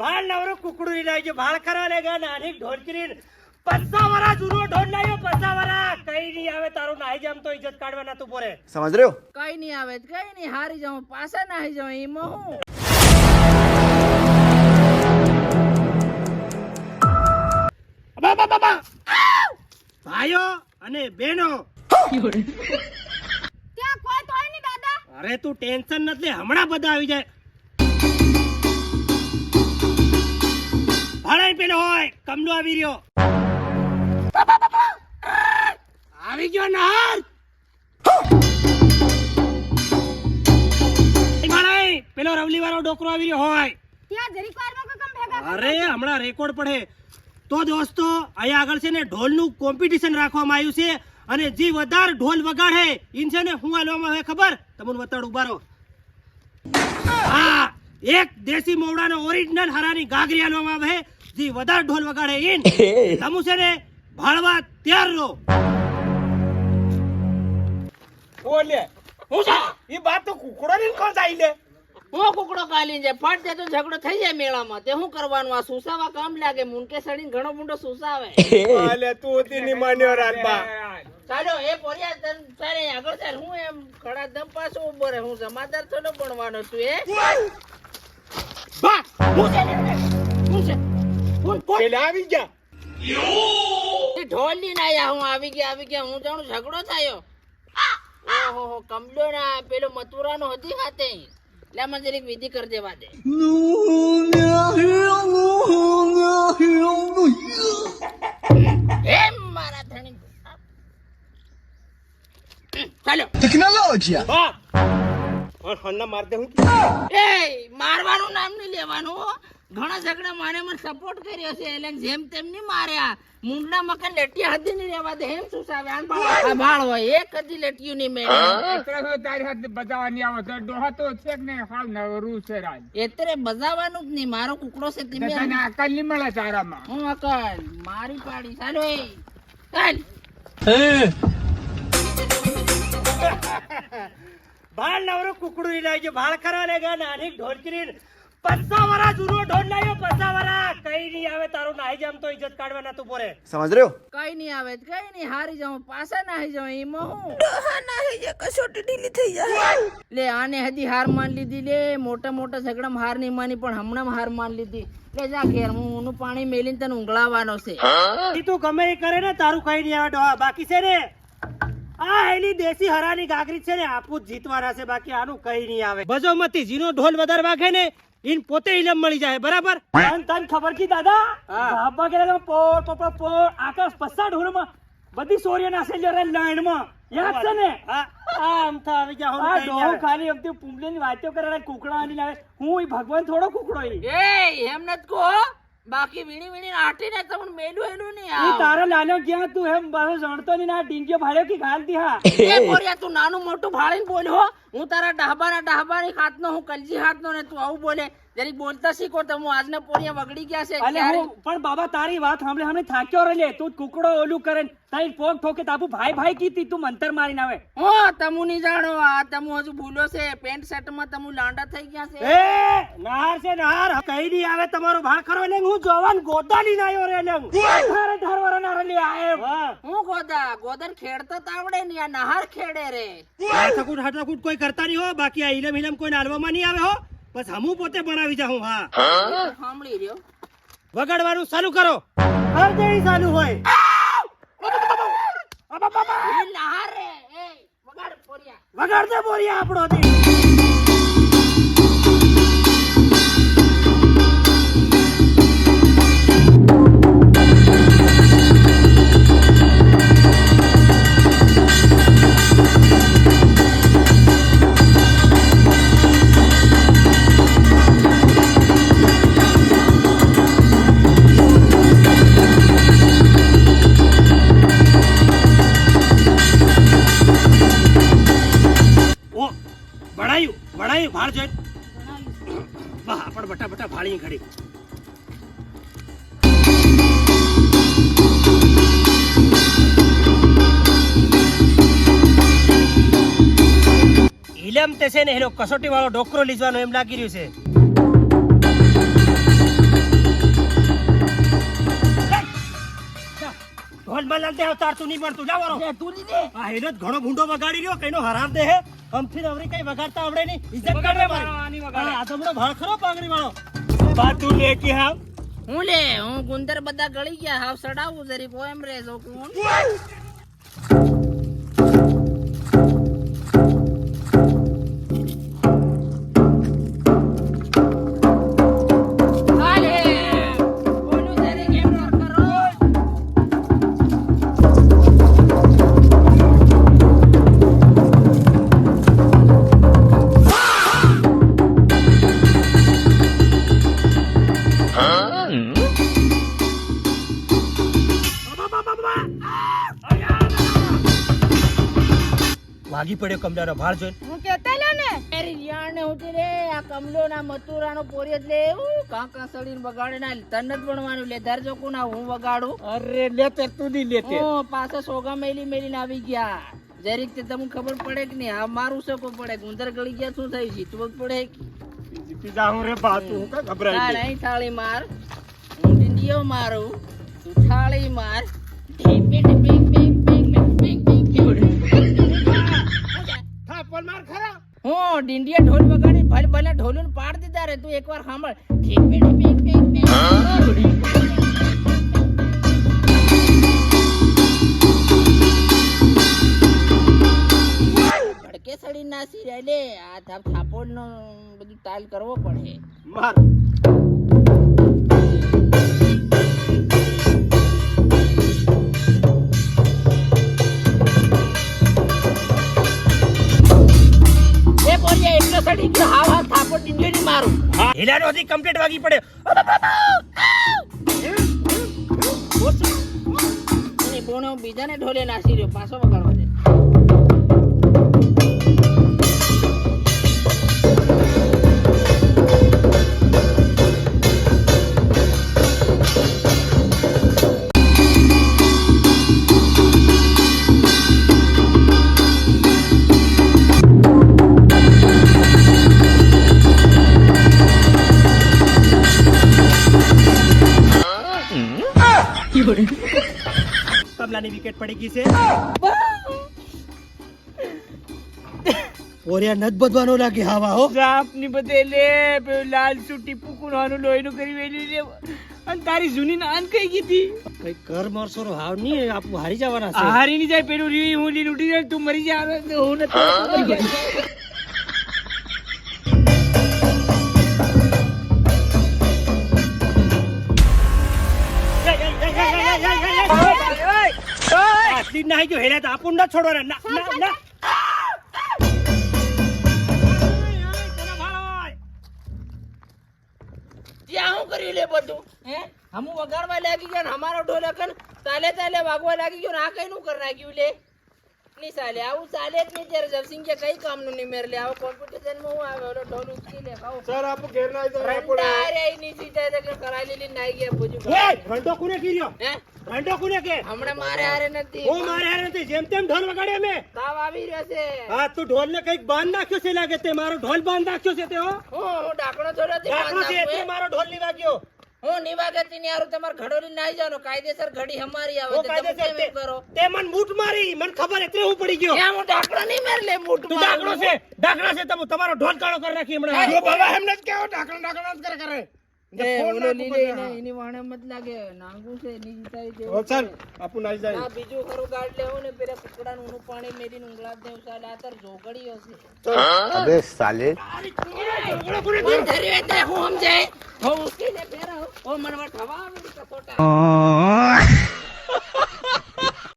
ભાળ નવરો કુકડું લઈ લાવજો ભાળ કરવા લેગા નાની ઢોલકીની 50 વરા જૂનો ઢોલ લાવ્યો 50 વરા કઈ નહીં આવે તારું નાહી જામ તો ઇજ્જત કાઢવાના તું પોરે સમજ રહ્યો કઈ નહીં આવે કઈ નહીં હારી જાઉં પાછા નાહી જાઉં એમાં હું ભાઈઓ અને બહેનો ત્યાં કોઈ તોય નહીં દાદા અરે તું ટેન્શન નથી લે હમણાં બધા આવી જાય ભાડાઈ પેલો હોય કમલો આવી રહ્યો આવી ગયો નહાર ભાડાઈ પેલો રવલી વાળો ડોકરો આવી રહ્યો હોય ત્યાં જરીક વારમાં કોઈ કમ ભેગા અરે હમણાં રેકોર્ડ પડે તો દોસ્તો અહીંયા આગળ છે ને ઢોલનું કોમ્પિટિશન રાખવામાં આવ્યું છે અને જે વધારે ઢોલ વગાડે ઈન છે ને હું આલવામાં આવે ખબર તમને બતાડું ઉભા રહો હા એક દેશી મોવડાનો ઓરિજિનલ હરાની ગાગરી આલવામાં આવે જે વધારે ઢોલ વગાડે ઈન તમુ છે ને ભાળવા તૈયાર રહો ઓલે હું છે ઈ વાત તો કુકડો ને કોણ જાય લે હું કુકડો કાલી જાય ફટ દે તો ઝઘડો થઈ જાય મેળામાં તે શું કરવાનું આ સુસાવા કામ લાગે મુનકે સડીને ઘણો મોટો સુસાવે આલે તું હતી ની માન્યો રાતબા ચાલો એ પોરિયા તન તારે આગળ ચાલ હું એમ ખડા દમ પાછો ઉભો રહે હું જમાદાર થોડો બનવાનો છું એ બા હું છે પેલા આવી ગયા એ ઢોલ લઈને આયા હું આવી ગયા હું જાણું ઝઘડો થયો ઓહો કમલો ના પેલો મથુરાનો હતી ખાતે લે મને જરીક વિધિ કરી દેવા દે એમ મારા ધણી ચાલો ટેકનોલોજી હા ઓર હન્ના માર દે હું એ મારવાનું નામ નહીં લેવાનું હો. ઘણા ઝઘડા મારે મને સપોર્ટ કર્યો છે એટલે જેમ તેમ નહીં માર્યા મુંડના મકાન લેટિયા હદી નહીં રહેવા દે એમ સુસાવે આ ભાળ હોય એક હદી લેટિયું નહીં મેળે એટલો તારી હાથ બજાવવાની આવો તો ડોહા તો છે કે નહીં હાલ નવરું છે રાજ એતરે બજાવવાનું જ નહીં મારો કુકડો છે તને તમે અકલ નહીં મળે તારામાં હું અકલ મારી પાડી ચાલો એ ચાલ ભાળ નવરો કુકડું લઈ લાવજો ભાળ કરવા લેગા નાની ઢોલકીની 50 વરા જૂનો ઢોલ લાવ્યો 50 વરા કઈ નહીં આવે તારું નાહી જામ તો ઇજ્જત કાઢવાના તું પોરે સમજ રહ્યો કઈ નહીં આવે કઈ નહીં હારી જાઉં પાછા નાહી જાઉં એમાં હું લે આને હજી હાર માન લીધી લે મોટા મોટા ઝઘડામાં હાર નહીં માની પણ હમણાં હાર માન લીધી લે જા ઘેર હું ઊનું પાણી મેલીને તને ઊંઘળાવાનો છે ઈ તું ગમે એ કરે ને તારું કઈ નહીં આવે ડોહા બાકી છે ને આ એની દેશી હરાની ગાગરી છે ને આપું જ જીતવાના છે બાકી આનું કઈ નહીં આવે બજોમતી જીનો ઢોલ વધારે વાગે ને ઈન પોતે ઇલમ મળી જાય બરાબર તન ખબર કી દાદા બાબા કે પોર પોર પોર આકાશ પસ્સા ઢોરમાં બધી સોરિયા નાસેલી રે લાઈન માં યાદ છે ને આમ થા આવી જા હું ડોહો ખાલી અમતી પુંગલીની વાતો કરે કુકડા આની લાવે હું ઈ ભગવાન થોડો કુકડો ઈ એ એમ નત કો બાકી વીણી વીણી આટીને તમને મેલું હેલું નહીં ઈ તારો નાનો ક્યાં તું એમ બસ જાણતો ની ના ડીંજો ભાળ્યો કે ખાલતી હા એ પોરિયા તું નાનું મોટું ભાળીને બોલ્યો હું તારા ડાહબાની ખાતનો હું કલજી હાથનો ને તું આવું બોલે જરી બોલતા શીખો તો હું આજના પોરિયા વગડી ગયા છે અલે હું પણ બાબા તારી વાત હમણે થાક્યો રે લે તું કુકડો ઓલું કરે તાઈ પોક ઠોકે તાપુ ભાઈ ભાઈ કીધી તું મંતર મારીને આવે હો તમુ ની જાણો આ તમુ હજુ ભૂલો છે પેન્ટ શર્ટ માં તમુ લાંડા થઈ ગયા છે એ નાર છે નાર કઈ ની આવે તમારો ભાળ કરો ને હું જવાન ગોદાલી ના આવ્યો રે લે થારે ધારવારા ના રે આય હું ગોદર ખેડતા તાવડે ની આ નહાર ખેડે રે હાટાકૂટ કોઈ કરતા નહીં હો બાકી આ ઇલમ કોઈ નાલવામાં નહીં આવે હો બસ હમું પોતે બનાવી જાઉં હા સાંભળી રહ્યો વગાડવાનું ચાલુ કરો હર જેવી ચાલુ હોય એ નહાર રે એ વગાડ પોરિયા વગાડ દે બોરિયા આપણો દી બળાયું ભાળ જોઈ વાહ પણ બટા ભાળી ઘડી ઇલમ તે છે ને એનો કસોટી વાળો ડોકરો લીધવાનો એમ લાગી રહ્યું છે હાલ દે અવતાર તું નહીં મળતું જાવ લે, તું લીધે આ હેનો જ ઘણો ભૂંડો વગાડી રહ્યો કઈનો હરામ દે હે અમથી નવરી કઈ વગાડતા આવડે નહીં ઇજ્જત કાઢે મારી હા આ તો મને ભાળ ખરો પાઘડી વાળો બા તું લે કે હા હું લે હું ગુંદર બધા ગળી ગયા હાવ સડાવું જરીક એમ રે જો કોણ હાલે બોલું જરીક એમ ન કરો વાગી પડ્યો કમડાનો ભાળ જોઈને હું કહેતા લે ને એરી યાને ઉઠી રે આ કમલો ના મતુરાનો પોરી એટલે એવું કાકા સડીને વગાડે ના તને જ ભણવાનું લે ધરજો કોના હું વગાડું અરે લે તે તું દી લેતે ઓ પાછા સોગા મેલીને આવી ગયા જરીક તે તમને ખબર પડે કે નહીં આ મારું શકો પડે ગુંદર ગળી ગયા શું થયું જીતવું પડે પીજા હું રે બા તું કા ઘબરાઈ ગઈ નહીં થાળી માર હું ડીંડિયો મારું તું થાળી માર ઢીપી ઢીપી પિંગ પિંગ પિંગ પિંગ થાપણ માર ખરા હું ડીંડિયા ઢોલ વગાડી ભલે ભલે ઢોલું પાડ દીધા રે તું એકવાર સાંભળ ઢીપી ઢીપી પિંગ પિંગ ભડકે સડી નાસી રે લે આ થાપોડ નો બધું તાલ કરવો પડે માર એ બોલિયા એટલો સડી ગયો હાવ હાવ થાપોડ ડીંડિયો ની મારું હિલાનો હજી કમ્પ્લીટ વાગી પડે અને બોનો બીજાને ઢોલે નાસી રહ્યો પાછો વગાડવા દે કમલાની વિકેટ પડી ગઈ છે ઓરિયા નત બધવાનો લાગે હાવા હો આપની બદલે પેલું લાલ સુટી પુકુરવાનું લોહીનું કરી વેલી રે અને તારી જૂની નાન કઈ ગઈ હતી કઈ કર મારસો રો હાવ નહીં આપું હારી જવાના છે હારી ની જાય પેલું રીવી હું લીન ઉઠી જાય તું મરી જા હું નથી આટલી નાહી ગયો હેલા તો આપું ના છોડવાના ના ના ના ત્યાં હું કરી લે બધું હે હમું વગાડવા લાગી ગયા ને અમારો ઢોલ કન તાલે તાલે વાગવા લાગી ગયો ને આ કઈ નું કરી નાખ્યું લે નહીં ચાલે આવું ચાલે જ નહીં ત્યારે જવસિંહ કે કઈ કામનું નહીં મેર લે આવો કોમ્પિટિશન માં હું આવે ઓલો ઢોલ ઉચકી લે ખાવ સર આપ ઘેર ના તો રંડા રે ની સીધા કે કરાઈ લીલી નાઈ ગયા પૂજું એ રંડો કોને કીર્યો હે રંડો કોને કે હમણાં મારે હારે નથી હું મારે હારે નથી જેમ તેમ ઢોલ વગાડે અમે તાવ આવી રહ્યો છે હા તું ઢોલ ને કઈક બાંધ નાખ્યો છે લાગે તે મારો ઢોલ બાંધ નાખ્યો છે તે હો હું ડાકણો થોડો ડાકણો છે એટલે મારો ઢોલ ની વાગ્યો હું નિવાગતી ની હારું તમાર ઘડોલી નાઈ જાવ કાયદેસર ઘડી હમારી આવે ઓ તો તમે કાયદેસર કેમ એમ કરો તે મન મૂઠ મારી મન ખબર એટલે હું પડી ગયો ત્યાં હું ડાકણો નહીં મેર લે મૂઠ તું ડાકણો છે તમે તમારો ઢોલ કાળો કરી નાખી હમણાં જો બાબા એમને જ કેવો ઢાકણા જ કરે એની વાણે મત લાગે નાંગું છે એની જીતાઈ દેવું ઓ ચાલ આપું નાઈ જાય આ બીજું ખરું ગાડ લેવું ને પેલા કુકડાનું ઊનું પાણી મેરીને ઊંઘળા દેવું ચાલે આ તાર જોગડીઓ છે अबे साले કોણ ધર્યું એટલે હું સમજાય હું ઉકેલે ફેરાવ ઓ મનવા ઠવા આવી કસોટા